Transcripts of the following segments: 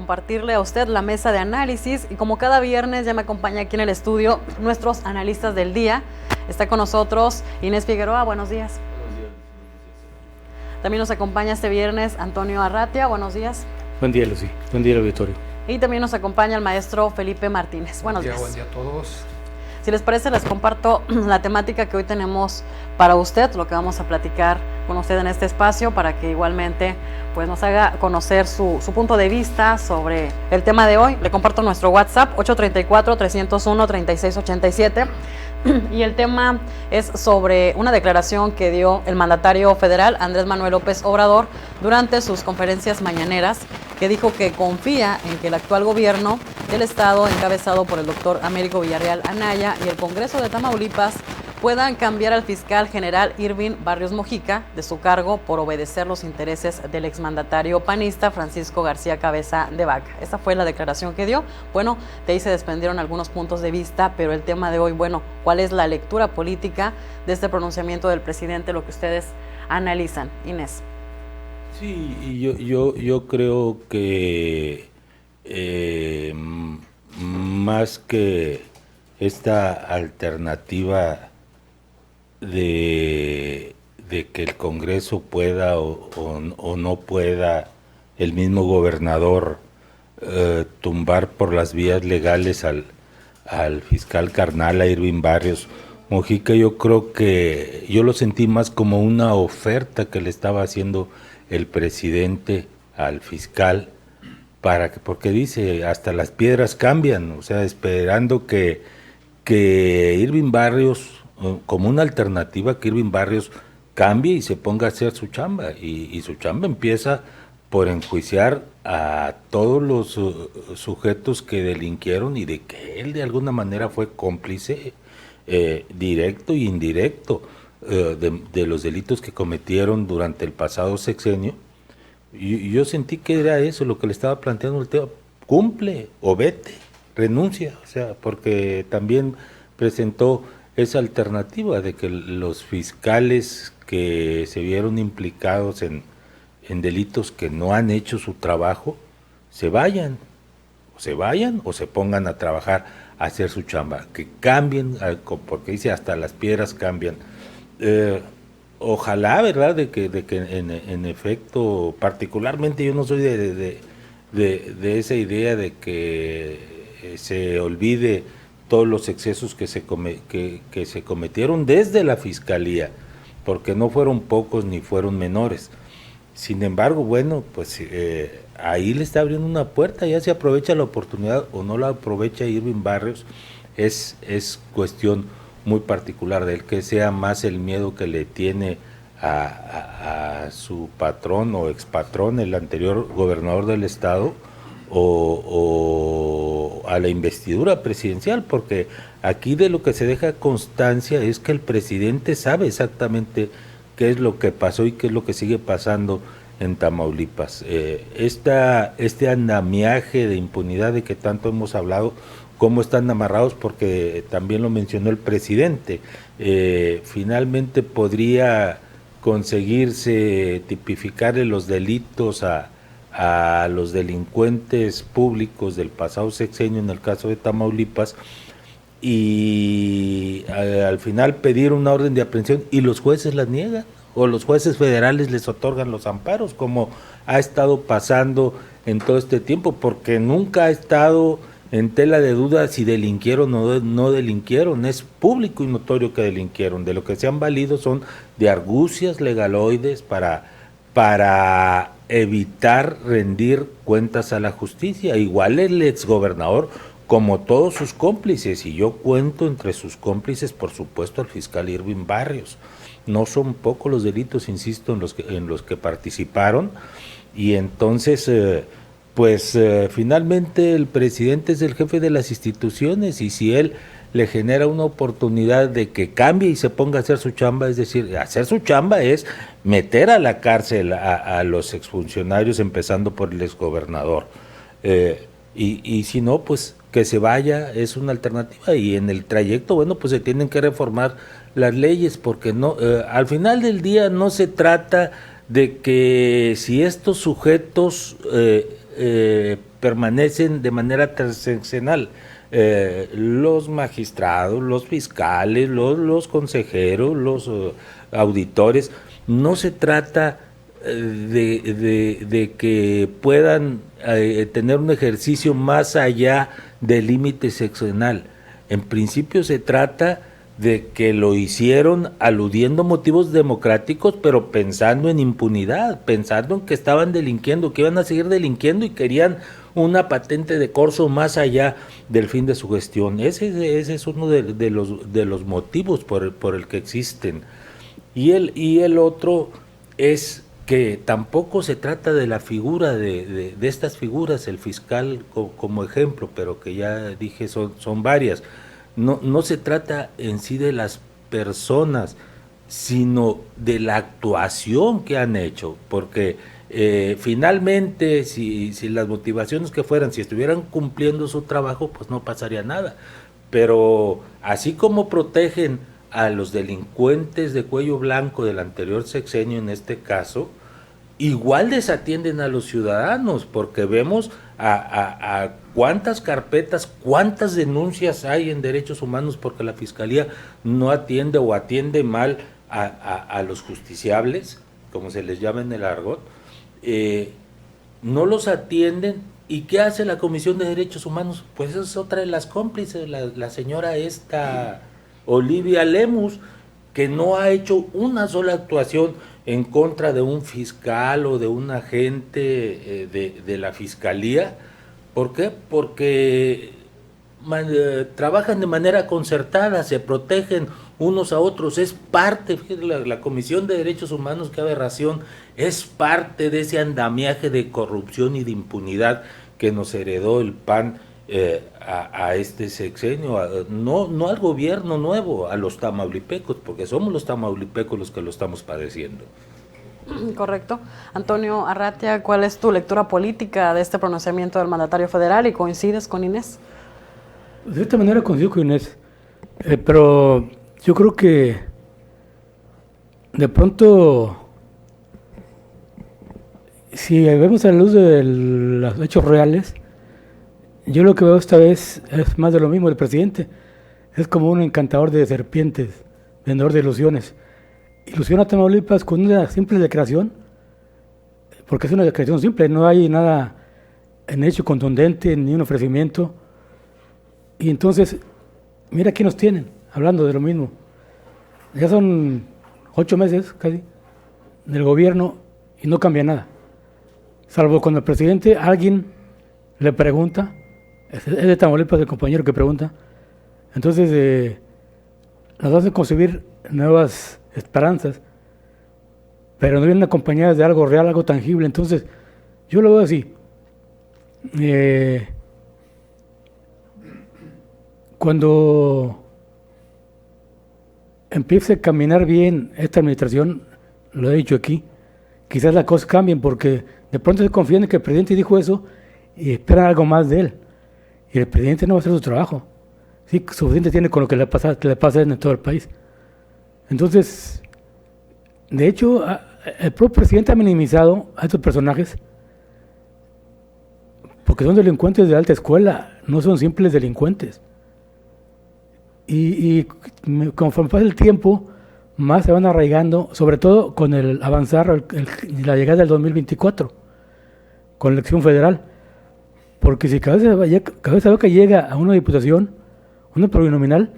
compartirle a usted la mesa de análisis y como cada viernes ya me acompaña aquí en el estudio nuestros analistas del día. Está con nosotros Inés Figueroa, buenos días. Buenos días. También nos acompaña este viernes Antonio Arratia, buenos días. Buen día, Lucy. Buen día, auditorio. Y también nos acompaña el maestro Felipe Martínez. Buenos días. Buen día a todos. Si les parece, les comparto la temática que hoy tenemos para usted, lo que vamos a platicar con usted en este espacio, para que igualmente pues, nos haga conocer su punto de vista sobre el tema de hoy. Le comparto nuestro WhatsApp, 834-301-3687. Y el tema es sobre una declaración que dio el mandatario federal, Andrés Manuel López Obrador, durante sus conferencias mañaneras, que dijo que confía en que el actual gobierno del estado, encabezado por el doctor Américo Villarreal Anaya, y el Congreso de Tamaulipas puedan cambiar al fiscal general Irving Barrios Mojica de su cargo por obedecer los intereses del exmandatario panista Francisco García Cabeza de Vaca. Esta fue la declaración que dio. Bueno, de ahí se desprendieron algunos puntos de vista, pero el tema de hoy, bueno, ¿cuál es la lectura política de este pronunciamiento del presidente, lo que ustedes analizan? Inés. Sí, yo creo que más que esta alternativa de que el Congreso pueda o no pueda el mismo gobernador tumbar por las vías legales al fiscal carnal, a Irving Barrios Mojica, yo creo que yo lo sentí más como una oferta que le estaba haciendo el presidente al fiscal, porque dice, hasta las piedras cambian, o sea, esperando que Irving Barrios, como una alternativa, que Irving Barrios cambie y se ponga a hacer su chamba, y su chamba empieza por enjuiciar a todos los sujetos que delinquieron y de que él de alguna manera fue cómplice directo y indirecto de los delitos que cometieron durante el pasado sexenio. Y yo sentí que era eso lo que le estaba planteando el tema: cumple o vete, renuncia, o sea, porque también presentó esa alternativa de que los fiscales que se vieron implicados en delitos que no han hecho su trabajo se vayan o se pongan a trabajar, a hacer su chamba, que cambien, porque dice hasta las piedras cambian. Ojalá, ¿verdad?, de que en efecto, particularmente yo no soy de esa idea de que se olvide todos los excesos que se cometieron desde la Fiscalía, porque no fueron pocos ni fueron menores. Sin embargo, bueno, pues ahí le está abriendo una puerta, ya se aprovecha la oportunidad o no la aprovecha Irving Barrios, es cuestión muy particular de él, que sea más el miedo que le tiene a su patrón o expatrón, el anterior gobernador del estado, o a la investidura presidencial, porque aquí de lo que se deja constancia es que el presidente sabe exactamente qué es lo que pasó y qué es lo que sigue pasando en Tamaulipas. Este andamiaje de impunidad de que tanto hemos hablado, cómo están amarrados, porque también lo mencionó el presidente, finalmente podría conseguirse tipificarle los delitos a los delincuentes públicos del pasado sexenio, en el caso de Tamaulipas, y al final pedir una orden de aprehensión y los jueces la niegan, o los jueces federales les otorgan los amparos, como ha estado pasando en todo este tiempo, porque nunca ha estado en tela de duda si delinquieron o no delinquieron. Es público y notorio que delinquieron. De lo que se han valido son de argucias legaloides para evitar rendir cuentas a la justicia. Igual el exgobernador, como todos sus cómplices, y yo cuento entre sus cómplices, por supuesto, al fiscal Irving Barrios. No son pocos los delitos, insisto, en los que participaron, y entonces finalmente el presidente es el jefe de las instituciones, y si él le genera una oportunidad de que cambie y se ponga a hacer su chamba, es decir, hacer su chamba es meter a la cárcel a los exfuncionarios, empezando por el exgobernador, y si no, pues que se vaya, es una alternativa, y en el trayecto, bueno, pues se tienen que reformar las leyes, porque no, al final del día no se trata de que si estos sujetos permanecen de manera transaccional. Los magistrados, los fiscales, los consejeros, los auditores, no se trata de que puedan tener un ejercicio más allá del límite seccional. En principio se trata de que lo hicieron aludiendo motivos democráticos, pero pensando en impunidad, pensando en que estaban delinquiendo, que iban a seguir delinquiendo y querían una patente de corso más allá del fin de su gestión. Ese es uno de los motivos por el que existen. Y el otro es que tampoco se trata de la figura de estas figuras, el fiscal como ejemplo, pero que ya dije son varias. No se trata en sí de las personas, sino de la actuación que han hecho, porque finalmente si las motivaciones que fueran, si estuvieran cumpliendo su trabajo, pues no pasaría nada. Pero así como protegen a los delincuentes de cuello blanco del anterior sexenio en este caso, igual desatienden a los ciudadanos, porque vemos a cuántas carpetas, cuántas denuncias hay en derechos humanos porque la Fiscalía no atiende o atiende mal a los justiciables, como se les llama en el argot, no los atienden. ¿Y qué hace la Comisión de Derechos Humanos? Pues es otra de las cómplices, la señora esta Olivia Lemus, que no ha hecho una sola actuación en contra de un fiscal o de un agente de la Fiscalía. ¿Por qué? Porque trabajan de manera concertada, se protegen unos a otros, es parte, la Comisión de Derechos Humanos, qué aberración, es parte de ese andamiaje de corrupción y de impunidad que nos heredó el PAN a este sexenio, no al gobierno nuevo, a los tamaulipecos, porque somos los tamaulipecos los que lo estamos padeciendo. Correcto. Antonio Arratia, ¿cuál es tu lectura política de este pronunciamiento del mandatario federal y coincides con Inés? De esta manera coincido con Inés, pero yo creo que de pronto, si vemos a la luz de los hechos reales, yo lo que veo esta vez es más de lo mismo del presidente. Es como un encantador de serpientes, vendedor de ilusiones. Ilusiona a Tamaulipas con una simple declaración, porque es una declaración simple, no hay nada en hecho contundente, ni un ofrecimiento. Y entonces, mira quién nos tienen, hablando de lo mismo. Ya son 8 meses casi del gobierno y no cambia nada. Salvo cuando el presidente, alguien le pregunta, es de Tamaulipas el compañero que pregunta, entonces nos hacen concebir nuevas esperanzas, pero no vienen acompañadas de algo real, algo tangible. Entonces, yo lo veo así. Cuando empiece a caminar bien esta administración, lo he dicho aquí, quizás las cosas cambien, porque de pronto se confían en que el presidente dijo eso y esperan algo más de él. Y el presidente no va a hacer su trabajo. Sí, suficiente tiene con lo que le pasa en todo el país. Entonces, de hecho, el propio presidente ha minimizado a estos personajes porque son delincuentes de alta escuela, no son simples delincuentes. Y conforme pasa el tiempo, más se van arraigando, sobre todo con el avanzar, la llegada del 2024, con la elección federal. Porque si cabeza de vaca llega a una diputación, una plurinominal,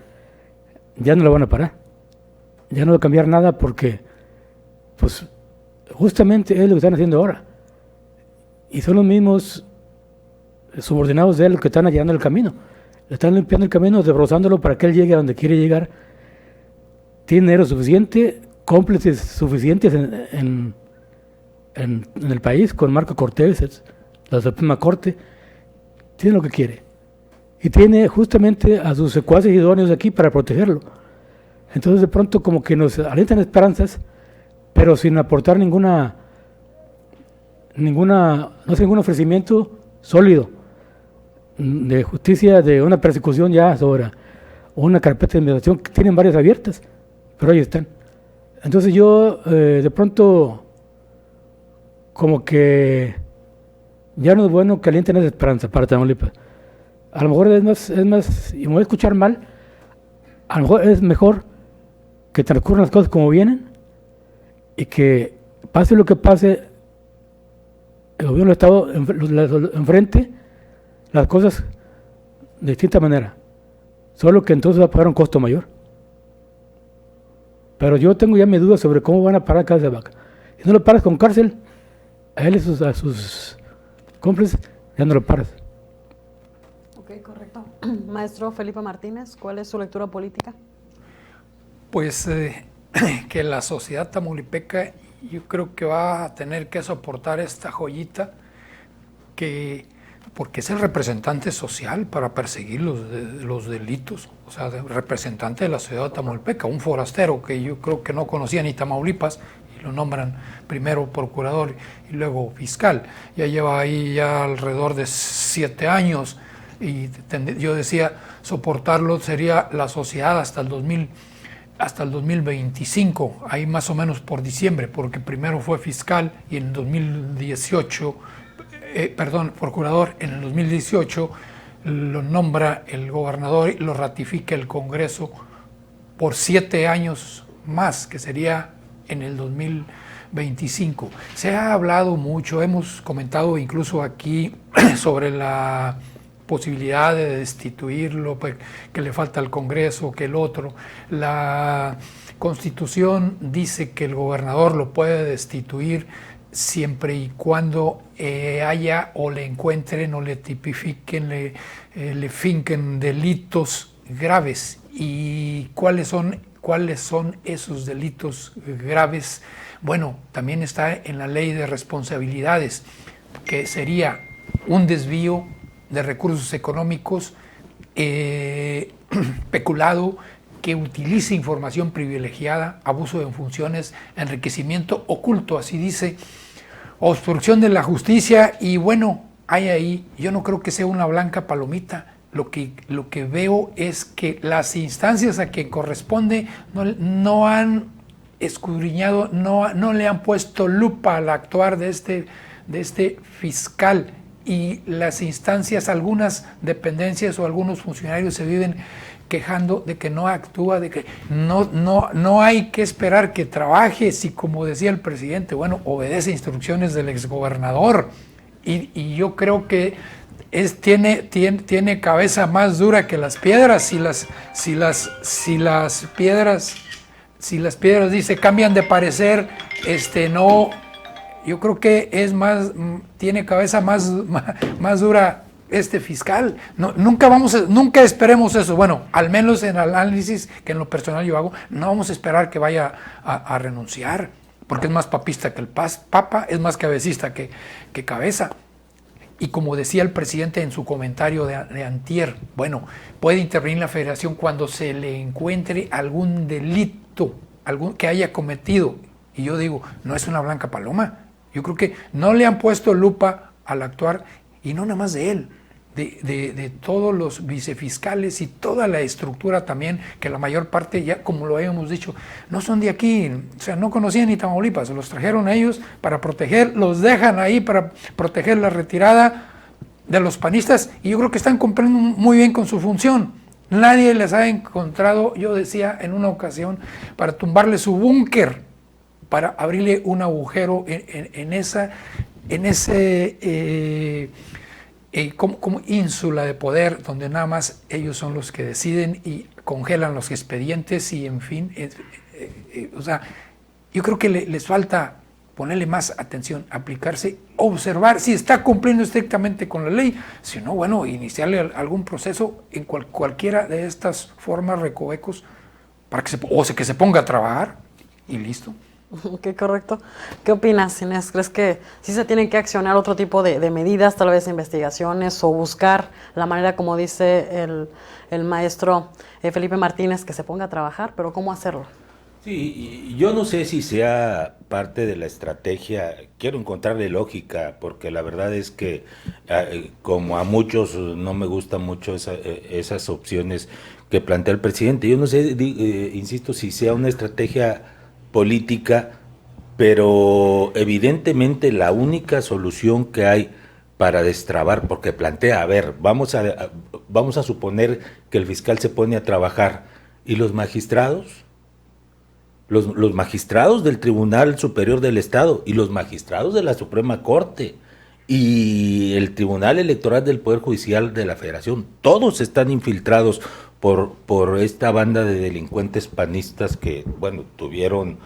ya no lo van a parar. Ya no va a cambiar nada porque, pues, justamente es lo que están haciendo ahora. Y son los mismos subordinados de él los que están allanando el camino. Le están limpiando el camino, desbrozándolo para que él llegue a donde quiere llegar. Tiene dinero suficiente, cómplices suficientes en el país, con Marco Cortés, la Suprema Corte. Tiene lo que quiere. Y tiene justamente a sus secuaces idóneos aquí para protegerlo. Entonces de pronto como que nos alientan esperanzas, pero sin aportar ningún ofrecimiento sólido de justicia, de una persecución ya sobre una carpeta de investigación que tienen varias abiertas, pero ahí están. Entonces yo de pronto como que ya no es bueno que alienten esa esperanza para Tamaulipas. A lo mejor es más, y me voy a escuchar mal, a lo mejor es mejor que transcurran las cosas como vienen y que pase lo que pase, el gobierno del Estado enfrente las cosas de distinta manera. Solo que entonces va a pagar un costo mayor. Pero yo tengo ya mi duda sobre cómo van a parar Cabeza de Vaca. Si no lo paras con cárcel, a él y a sus cómplices, ya no lo paras. Ok, correcto. Maestro Felipe Martínez, ¿cuál es su lectura política? Pues que la sociedad tamaulipeca yo creo que va a tener que soportar esta joyita porque es el representante social para perseguir los delitos, o sea, el representante de la ciudad de Tamaulipeca, un forastero que yo creo que no conocía ni Tamaulipas, y lo nombran primero procurador y luego fiscal. Ya lleva ahí ya alrededor de 7 años, y yo decía, soportarlo sería la sociedad hasta el 2025, ahí más o menos por diciembre, porque primero fue fiscal y en 2018, procurador, en el 2018 lo nombra el gobernador y lo ratifica el Congreso por 7 años más, que sería en el 2025. Se ha hablado mucho, hemos comentado incluso aquí sobre la posibilidad de destituirlo, que le falta al Congreso, que el otro. La Constitución dice que el gobernador lo puede destituir siempre y cuando haya o le encuentren o le tipifiquen, le finquen delitos graves. ¿Y cuáles son esos delitos graves? Bueno, también está en la ley de responsabilidades, que sería un desvío de recursos económicos, peculado, que utilice información privilegiada, abuso de funciones, enriquecimiento oculto, así dice, obstrucción de la justicia. Y bueno, hay ahí, yo no creo que sea una blanca palomita. Lo que veo es que las instancias a que corresponde no han escudriñado, no le han puesto lupa al actuar de este fiscal, y las instancias, algunas dependencias o algunos funcionarios se viven quejando de que no actúa, de que no hay que esperar que trabaje, si como decía el presidente, bueno, obedece instrucciones del exgobernador, y yo creo que tiene cabeza más dura que las piedras. Si las piedras dice cambian de parecer, no, yo creo que tiene cabeza más dura este fiscal. Nunca esperemos eso. Bueno, al menos en el análisis que en lo personal yo hago, no vamos a esperar que vaya a renunciar, porque es más papista que el papa, es más cabecista que cabeza. Y como decía el presidente en su comentario de antier, bueno, puede intervenir la federación cuando se le encuentre algún delito, que haya cometido. Y yo digo, no es una blanca paloma. Yo creo que no le han puesto lupa al actuar, y no nada más de él, de todos los vicefiscales y toda la estructura también, que la mayor parte, ya como lo habíamos dicho, no son de aquí, o sea, no conocían ni Tamaulipas, los trajeron a ellos para proteger, los dejan ahí para proteger la retirada de los panistas, y yo creo que están cumpliendo muy bien con su función. Nadie les ha encontrado, yo decía en una ocasión, para tumbarle su búnker, para abrirle un agujero en ese como ínsula de poder, donde nada más ellos son los que deciden y congelan los expedientes, y en fin, o sea, yo creo que les falta ponerle más atención, aplicarse, observar si está cumpliendo estrictamente con la ley, si no, bueno, iniciarle algún proceso en cualquiera de estas formas, recovecos, para que se ponga a trabajar y listo. Ok, correcto. ¿Qué opinas, Inés? ¿Crees que sí se tienen que accionar otro tipo de medidas, tal vez investigaciones, o buscar la manera, como dice el maestro Felipe Martínez, que se ponga a trabajar? Pero ¿cómo hacerlo? Sí, yo no sé si sea parte de la estrategia, quiero encontrarle lógica, porque la verdad es que como a muchos no me gustan mucho esas opciones que plantea el presidente. Yo no sé, insisto, si sea una estrategia política, pero evidentemente la única solución que hay para destrabar, porque plantea, a ver, vamos a suponer que el fiscal se pone a trabajar, ¿y los magistrados? Los magistrados del Tribunal Superior del Estado y los magistrados de la Suprema Corte y el Tribunal Electoral del Poder Judicial de la Federación, todos están infiltrados por esta banda de delincuentes panistas que, bueno, tuvieron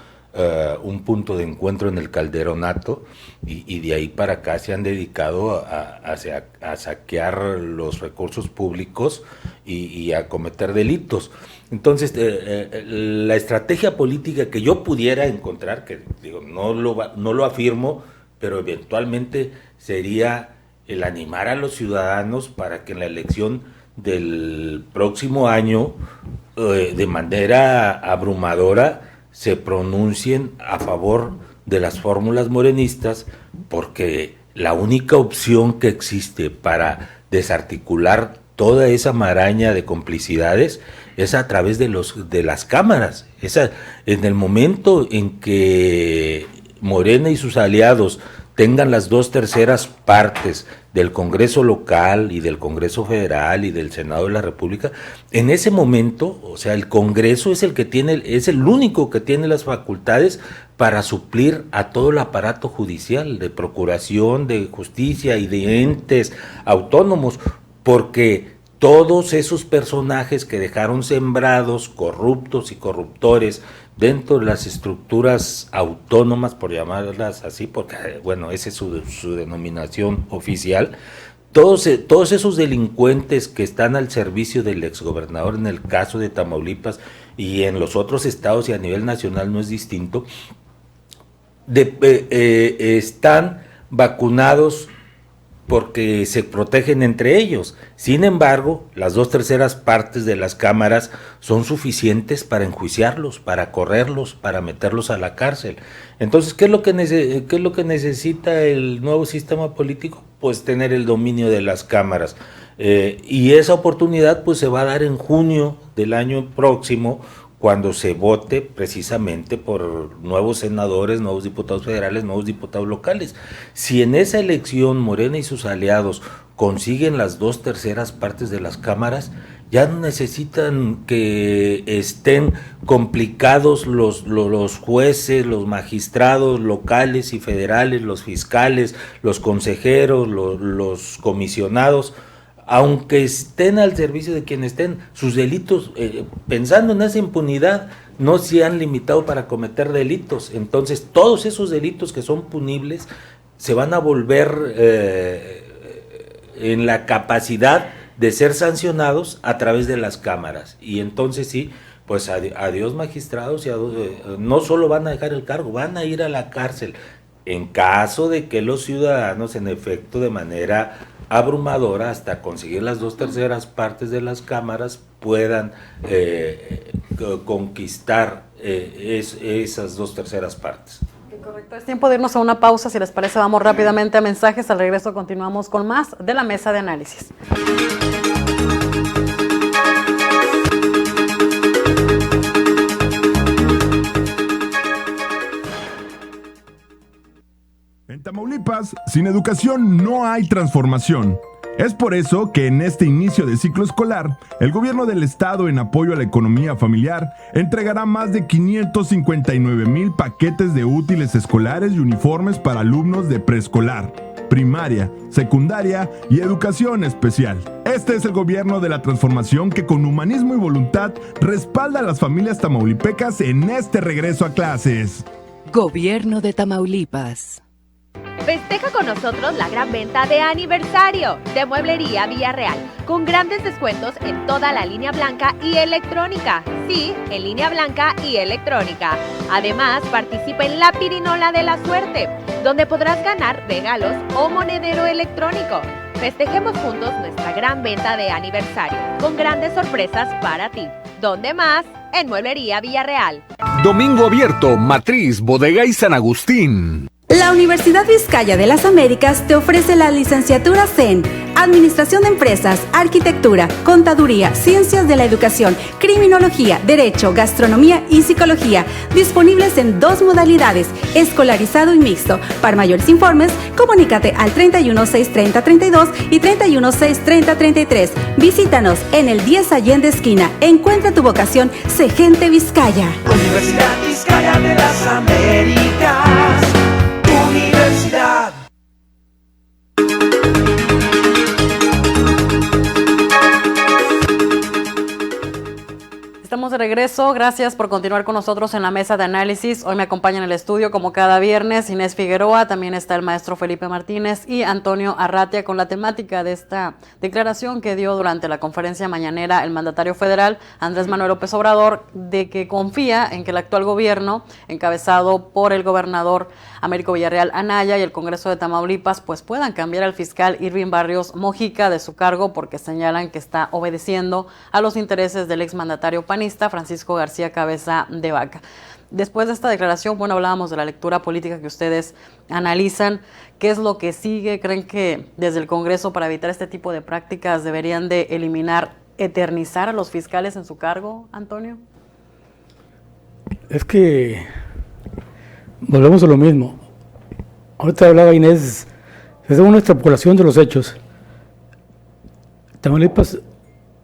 un punto de encuentro en el Calderonato y de ahí para acá se han dedicado a saquear los recursos públicos y a cometer delitos. Entonces, la estrategia política que yo pudiera encontrar, que digo, no lo afirmo, pero eventualmente sería el animar a los ciudadanos para que en la elección del próximo año, de manera abrumadora, se pronuncien a favor de las fórmulas morenistas, porque la única opción que existe para desarticular toda esa maraña de complicidades es a través de las cámaras. En el momento en que Morena y sus aliados tengan las 2/3 partes del Congreso local y del Congreso federal y del Senado de la República, en ese momento, o sea, el Congreso es el único que tiene las facultades para suplir a todo el aparato judicial, de procuración, de justicia y de entes autónomos, porque todos esos personajes que dejaron sembrados, corruptos y corruptores dentro de las estructuras autónomas, por llamarlas así, porque, bueno, esa es su denominación oficial, todos esos delincuentes que están al servicio del exgobernador en el caso de Tamaulipas y en los otros estados y a nivel nacional no es distinto, están vacunados porque se protegen entre ellos. Sin embargo, las 2/3 partes de las cámaras son suficientes para enjuiciarlos, para correrlos, para meterlos a la cárcel. Entonces, ¿qué es lo que necesita el nuevo sistema político? Pues tener el dominio de las cámaras. Y esa oportunidad pues se va a dar en junio del año próximo, cuando se vote precisamente por nuevos senadores, nuevos diputados federales, nuevos diputados locales. Si en esa elección Morena y sus aliados consiguen las 2/3 partes de las cámaras, ya no necesitan que estén complicados los jueces, los magistrados locales y federales, los fiscales, los consejeros, los comisionados, aunque estén al servicio de quien estén, sus delitos, pensando en esa impunidad, no se han limitado para cometer delitos. Entonces, todos esos delitos que son punibles se van a volver en la capacidad de ser sancionados a través de las cámaras. Y entonces sí, pues adiós magistrados, no solo van a dejar el cargo, van a ir a la cárcel, en caso de que los ciudadanos, en efecto, de manera abrumadora, hasta conseguir las 2/3 partes de las cámaras, puedan conquistar esas 2/3 partes. Correcto, es tiempo de irnos a una pausa. Si les parece, vamos rápidamente a mensajes. Al regreso continuamos con más de la mesa de análisis. En Tamaulipas, sin educación no hay transformación. Es por eso que en este inicio de ciclo escolar, el gobierno del estado, en apoyo a la economía familiar, entregará más de 559,000 paquetes de útiles escolares y uniformes para alumnos de preescolar, primaria, secundaria y educación especial. Este es el gobierno de la transformación que con humanismo y voluntad respalda a las familias tamaulipecas en este regreso a clases. Gobierno de Tamaulipas. Festeja con nosotros la gran venta de aniversario de Mueblería Villarreal, con grandes descuentos en toda la línea blanca y electrónica. Sí, en línea blanca y electrónica. Además, participa en la Pirinola de la Suerte, donde podrás ganar regalos o monedero electrónico. Festejemos juntos nuestra gran venta de aniversario, con grandes sorpresas para ti. ¿Dónde más? En Mueblería Villarreal. Domingo abierto, Matriz, Bodega y San Agustín. La Universidad Vizcaya de las Américas te ofrece las licenciaturas en administración de empresas, arquitectura, contaduría, ciencias de la educación, criminología, derecho, gastronomía y psicología. Disponibles en 2 modalidades, escolarizado y mixto. Para mayores informes, comunícate al 31 630 32 y 31 630 33. Visítanos en el 10 Allende esquina. Encuentra tu vocación, sé gente Vizcaya. Universidad Vizcaya de las Américas. Universidad. Estamos de regreso, gracias por continuar con nosotros en la mesa de análisis. Hoy me acompaña en el estudio, como cada viernes, Inés Figueroa, también está el maestro Felipe Martínez y Antonio Arratia con la temática de esta declaración que dio durante la conferencia mañanera el mandatario federal Andrés Manuel López Obrador, de que confía en que el actual gobierno, encabezado por el gobernador Américo Villarreal Anaya y el Congreso de Tamaulipas, pues puedan cambiar al fiscal Irving Barrios Mojica de su cargo, porque señalan que está obedeciendo a los intereses del exmandatario panista Francisco García Cabeza de Vaca. Después de esta declaración, bueno, hablábamos de la lectura política que ustedes analizan. ¿Qué es lo que sigue? ¿Creen que desde el Congreso, para evitar este tipo de prácticas, deberían de eliminar, eternizar a los fiscales en su cargo, Antonio? Es que volvemos a lo mismo. Ahorita hablaba Inés, desde una extrapolación de los hechos. Tamaulipas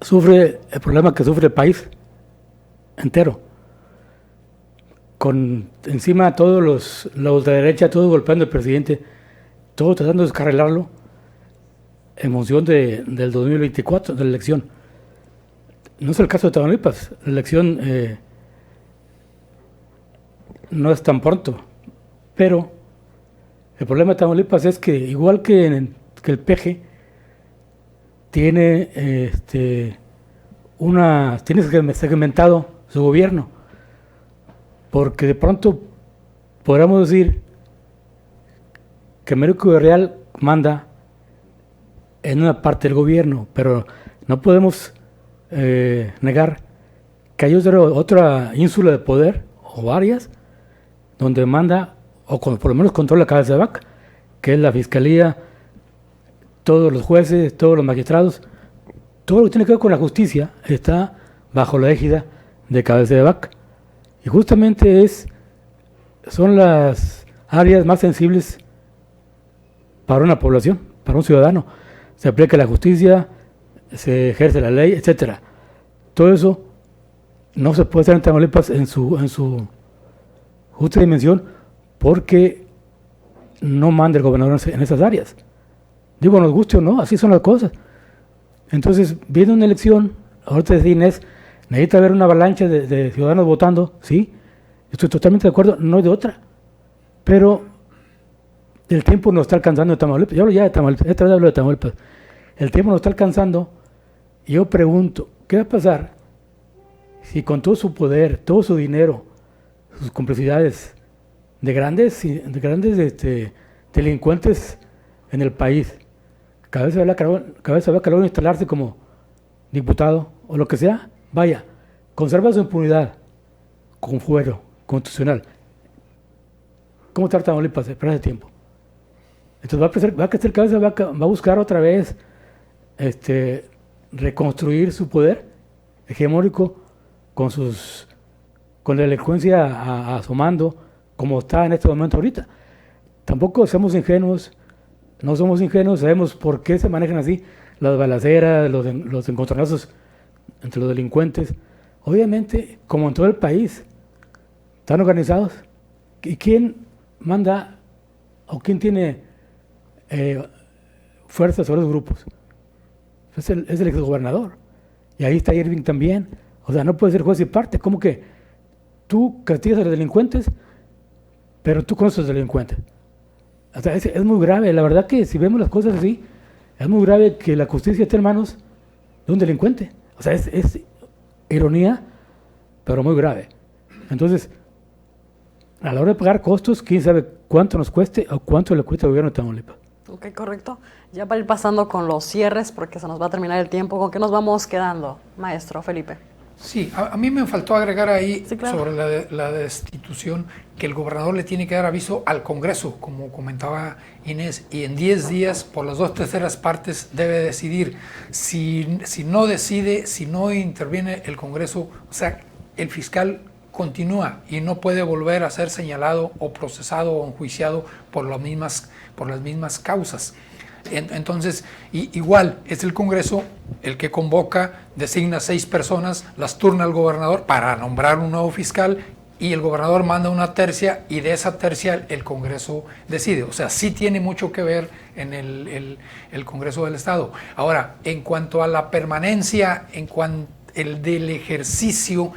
sufre el problema que sufre el país entero, con encima todos los de derecha, todos golpeando al presidente, todos tratando de descarrilarlo en función del 2024, de la elección. No es el caso de Tamaulipas, la elección no es tan pronto, pero el problema de Tamaulipas es que, igual que el PG, tiene segmentado su gobierno, porque de pronto podríamos decir que Américo Villarreal manda en una parte del gobierno, pero no podemos negar que hay otra ínsula de poder, o varias, donde manda, o por lo menos controla Cabeza de Vaca, que es la Fiscalía, todos los jueces, todos los magistrados, todo lo que tiene que ver con la justicia está bajo la égida de Cabeza de Vaca. Y justamente son las áreas más sensibles para una población, para un ciudadano. Se aplica la justicia, se ejerce la ley, etcétera. Todo eso no se puede hacer en Tamaulipas en su justa dimensión, porque no manda el gobernador en esas áreas. Digo, nos guste o no, así son las cosas. Entonces, viene una elección, ahorita decía Inés, necesita haber una avalancha de ciudadanos votando, sí, estoy totalmente de acuerdo, no hay de otra. Pero el tiempo nos está alcanzando en Tamaulipas. Yo hablo ya de Tamaulipas, esta vez hablo de Tamaulipas. El tiempo nos está alcanzando y yo pregunto, ¿qué va a pasar si con todo su poder, todo su dinero, sus complicidades de grandes delincuentes en el país, Cabeza de Vaca logra instalarse como diputado o lo que sea, vaya, conserva su impunidad con fuero constitucional? ¿Cómo está Tamaulipas para ese tiempo? Entonces va a crecer Cabeza de Vaca, va a buscar otra vez reconstruir su poder hegemónico con la delincuencia asomando, como está en este momento ahorita. Tampoco somos ingenuos, no somos ingenuos, sabemos por qué se manejan así las balaceras, los encontronazos entre los delincuentes. Obviamente, como en todo el país, están organizados. ¿Y quién manda o quién tiene fuerza sobre los grupos? Es el exgobernador. Y ahí está Irving también. O sea, no puede ser juez y parte. ¿Cómo que tú castigas a los delincuentes, pero tú conoces a los delincuentes? O sea, es muy grave. La verdad que si vemos las cosas así, es muy grave que la justicia esté en manos de un delincuente. O sea, es ironía, pero muy grave. Entonces, a la hora de pagar costos, quién sabe cuánto nos cueste o cuánto le cuesta al gobierno de Tamaulipas. Ok, correcto. Ya para ir pasando con los cierres, porque se nos va a terminar el tiempo, ¿con qué nos vamos quedando, maestro Felipe? Sí, a mí me faltó agregar ahí Sí, claro. sobre la destitución que el gobernador le tiene que dar aviso al Congreso, como comentaba Inés, y en 10 días, por las 2/3 partes, debe decidir. Si no decide, si no interviene el Congreso, o sea, el fiscal continúa y no puede volver a ser señalado o procesado o enjuiciado por las mismas causas. Entonces, igual es el Congreso el que convoca, designa 6 personas, las turna al gobernador para nombrar un nuevo fiscal y el gobernador manda una tercia y de esa tercia el Congreso decide. O sea, sí tiene mucho que ver en el Congreso del Estado. Ahora, en cuanto a la permanencia, en cuanto el del ejercicio,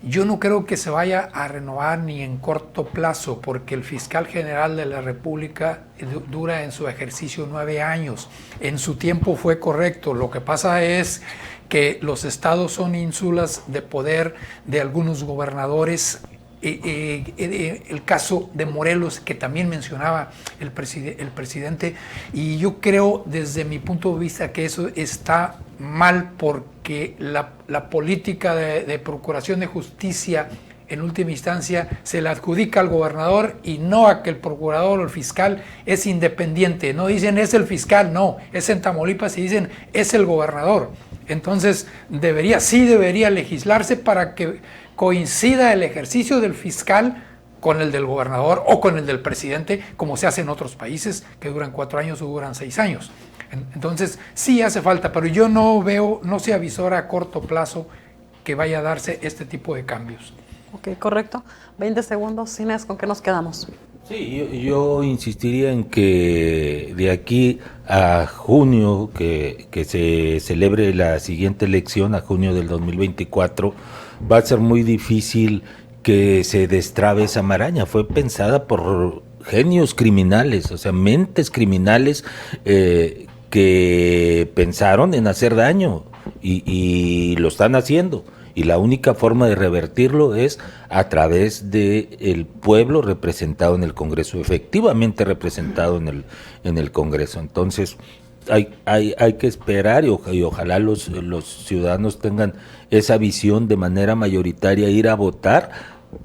yo no creo que se vaya a renovar ni en corto plazo, porque el fiscal general de la República dura en su ejercicio 9 años. En su tiempo fue correcto. Lo que pasa es que los estados son ínsulas de poder de algunos gobernadores. El caso de Morelos, que también mencionaba el presidente, y yo creo desde mi punto de vista que eso está mal, porque la política de procuración de justicia en última instancia se la adjudica al gobernador y no a que el procurador o el fiscal es independiente. No dicen es el fiscal, no, es en Tamaulipas y dicen es el gobernador. Entonces debería legislarse para que coincida el ejercicio del fiscal con el del gobernador o con el del presidente, como se hace en otros países que duran 4 años o duran 6 años. Entonces sí hace falta, pero yo no se avisora a corto plazo que vaya a darse este tipo de cambios. Ok, correcto. 20 segundos. Inés, ¿con qué nos quedamos? Sí, yo insistiría en que de aquí a junio, que se celebre la siguiente elección, a junio del 2024, va a ser muy difícil que se destrabe esa maraña. Fue pensada por genios criminales, o sea, mentes criminales que pensaron en hacer daño y lo están haciendo. Y la única forma de revertirlo es a través del pueblo representado en el Congreso, efectivamente representado en el Congreso. Entonces hay que esperar y ojalá los ciudadanos tengan esa visión de manera mayoritaria, ir a votar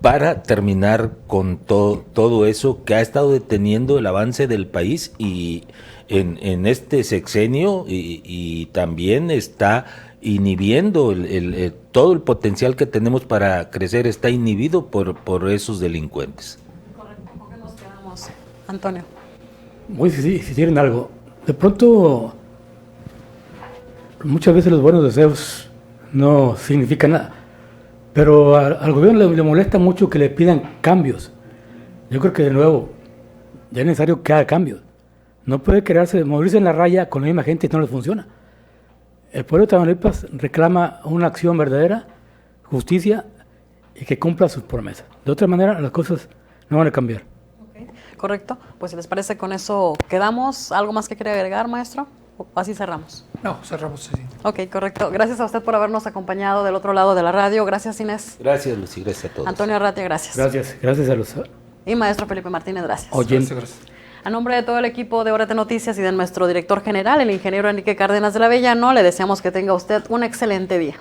para terminar con todo eso que ha estado deteniendo el avance del país y en este sexenio y también está inhibiendo todo el potencial que tenemos para crecer, está inhibido por esos delincuentes. Correcto. ¿Con qué nos quedamos, Antonio? Muy si tienen algo. De pronto, muchas veces los buenos deseos no significan nada, pero al gobierno le molesta mucho que le pidan cambios. Yo creo que de nuevo ya es necesario que haga cambios. No puede moverse en la raya con la misma gente y no les funciona. El pueblo de Tamaulipas reclama una acción verdadera, justicia y que cumpla sus promesas. De otra manera, las cosas no van a cambiar. Okay. Correcto. Pues si les parece, con eso quedamos. ¿Algo más que quiere agregar, maestro? ¿O así cerramos? No, cerramos así. Ok, correcto. Gracias a usted por habernos acompañado del otro lado de la radio. Gracias, Inés. Gracias, Lucy. Gracias a todos. Antonio Arratia, gracias. Gracias a los... Y maestro Felipe Martínez, gracias. Gracias. A nombre de todo el equipo de Orate Noticias y de nuestro director general, el ingeniero Enrique Cárdenas de la Avellano, le deseamos que tenga usted un excelente día.